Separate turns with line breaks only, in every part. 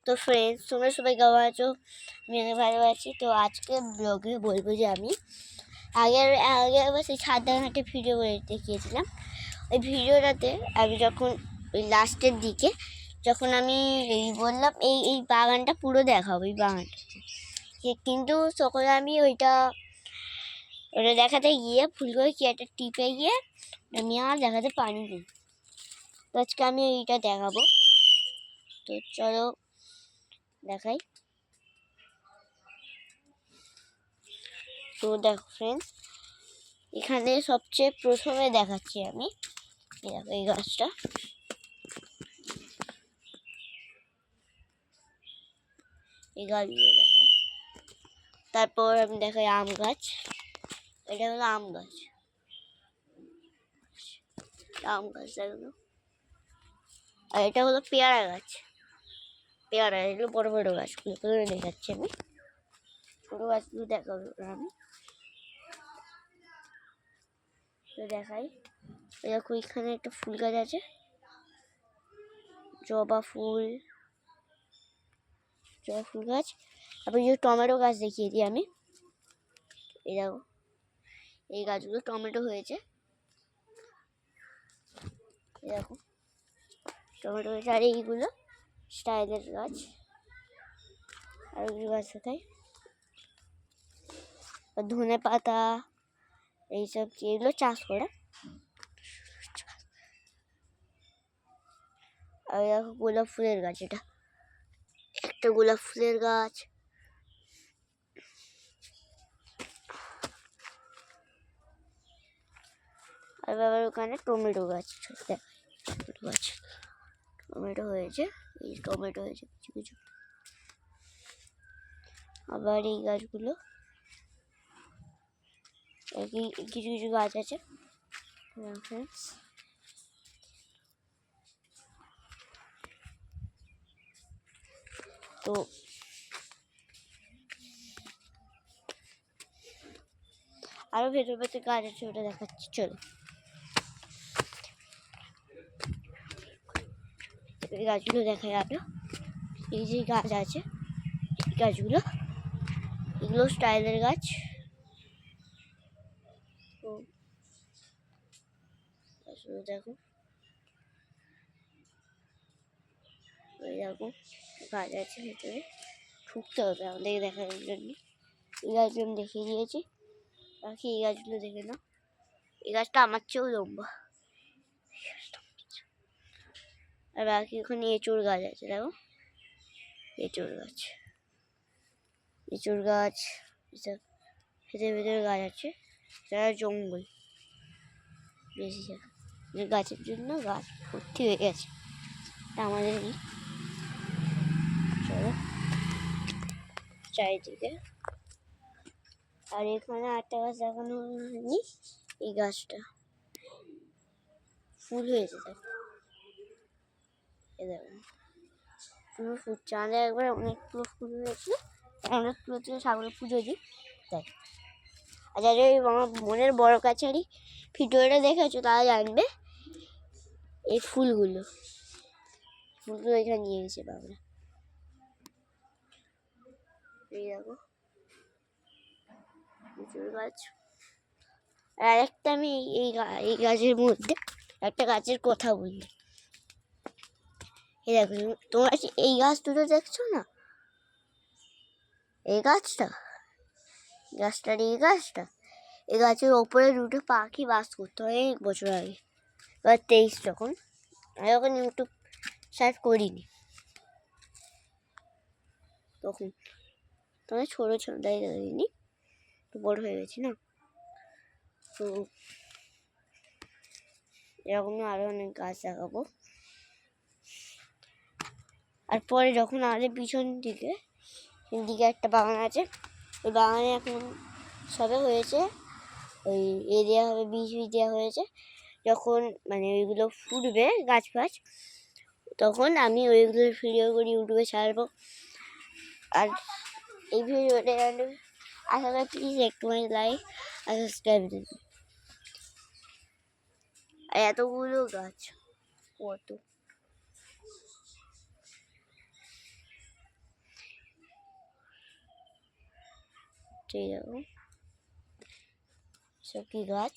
তো ফ্রেন্ডস, তোমরা সবাই কেমন আছো? আমি অনেক ভালো আছি। তো আজকে ব্লগে বলবো যে আমি আগে একবার সেই ছাদনাঘাটে ভিডিও করে দেখিয়েছিলাম। ওই ভিডিওটাতে আমি যখন ওই লাস্টের দিকে যখন আমি এই বললাম এই বাগানটা পুরো দেখাবো, এই বাগানটা, কিন্তু তখন আমি ওইটা দেখাতে গিয়ে ভুল করে কি একটা টিপে গিয়ে আমি আর দেখাতে পারিনি। তো আজকে আমি এইটা দেখাবো। তো চলো দেখাই। তো দেখো ফ্রেন্ডস, এখানে সবচেয়ে প্রথমে দেখাচ্ছি আমি দেখো এই গাছটা। এই গাছগুলো দেখাই। তারপর আমি দেখাই আম গাছ। এটা হলো আম গাছ, দেখো। আর এটা হলো পেয়ারা গাছ। পেয়ারা, এগুলো বড় বড় গাছগুলো দেখাচ্ছি আমি। ছোটো গাছগুলো দেখাবো আমি। দেখাই, দেখো এখানে একটা ফুল গাছ আছে, জবা ফুল গাছ। তারপর এই টমেটো গাছ দেখিয়ে দিই আমি। এই দেখো, এই গাছগুলো টমেটো হয়েছে। এই দেখো টমেটো হয়েছে। আর এইগুলো স্টাইলের গাছ। আর ওইগুলো গাছ দেখাই, ধনে পাতা, এইসব এগুলো চাষ করে। আর দেখো গোলাপ ফুলের গাছ, এটা একটা গোলাপ ফুলের গাছ। আর বাবার ওখানে টমেটো গাছ টমেটো হয়েছে, এই টমেটো হয়েছে কিছু কিছু। আবার এই গাছগুলো কিছু কিছু গাছ আছে। তো আরো ভেতর ভেতর গাছ আছে, ওটা দেখাচ্ছি চলো। এই গাছগুলো দেখাই আরো। এই যে গাছ আছে, এই গাছগুলো, এগুলো স্টাইলের গাছ। তো দেখো, এরকম গাছ আছে ভেতরে, ঢুকতে হবে আমাদের দেখার জন্য। এই গাছগুলো আমি দেখিয়ে দিয়েছি, বাকি এই গাছগুলো দেখে নাও। এই গাছটা আমার চেয়েও লম্বা। আর বাকি ওখানে এঁচোড় গাছ আছে, দেখো এঁচোড় গাছ এসব ভেতরে ভেতরে গাছ আছে। যারা জঙ্গল বেশি জায়গা, গাছের জন্য গাছ ভর্তি হয়ে গেছে আমাদেরই। চলো চারিদিকে। আর এখানে একটা গাছ দেখানো হয়নি, এই গাছটা ফুল হয়েছে, দেখো পুরো ফুল। চাঁদে একবার অনেকগুলো ফুল হয়েছিল, অনেকগুলো থেকে ঠাকুরের পুজো দিই তাই। আর যারা আমার মনের বড় কাছারি ভিডিওটা দেখেছো তারা জানবে এই ফুলগুলো এখানে নিয়ে গেছে বাবরা। এই দেখো গাছ। আর একটা আমি এই গাছের মধ্যে একটা গাছের কথা বলি। এই দেখো তোমরা এই গাছ দুটো দেখছো না, এই গাছটা এই গাছের ওপরে দুটো পাখি বাস করতো অনেক বছর আগে, 2023 যখন। আমি যখন ইউটিউব সার্চ করিনি তখন তোমার ছোটো তাই দেখিনি, তো বড় হয়ে গেছি না। তো এরকমই আরো অনেক গাছ দেখাবো। আর পরে যখন আমাদের পিছন দিকে একটা বাগান আছে, ওই বাগানে এখন সবে হয়েছে, ওই দেওয়া হবে, বীজ দেওয়া হয়েছে। যখন মানে ওইগুলো ফুটবে গাছ ফাছ, তখন আমি ওইগুলোর ভিডিও করে ইউটিউবে ছাড়বো। আর এই ভিডিওটা আশা করি প্লিজ একটু লাইক আর সাবস্ক্রাইব দিন। আর এতগুলো গাছ, কত এই দেখো সব কি গাছ।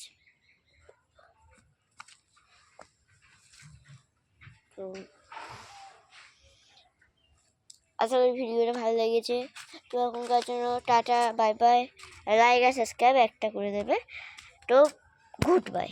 তো আশা করি ভিডিওটা ভালো লেগেছে। তো এখনকার জন্য টাটা, বাই বাই। লাইক আর সাবস্ক্রাইব একটা করে দেবে। তো গুড বাই।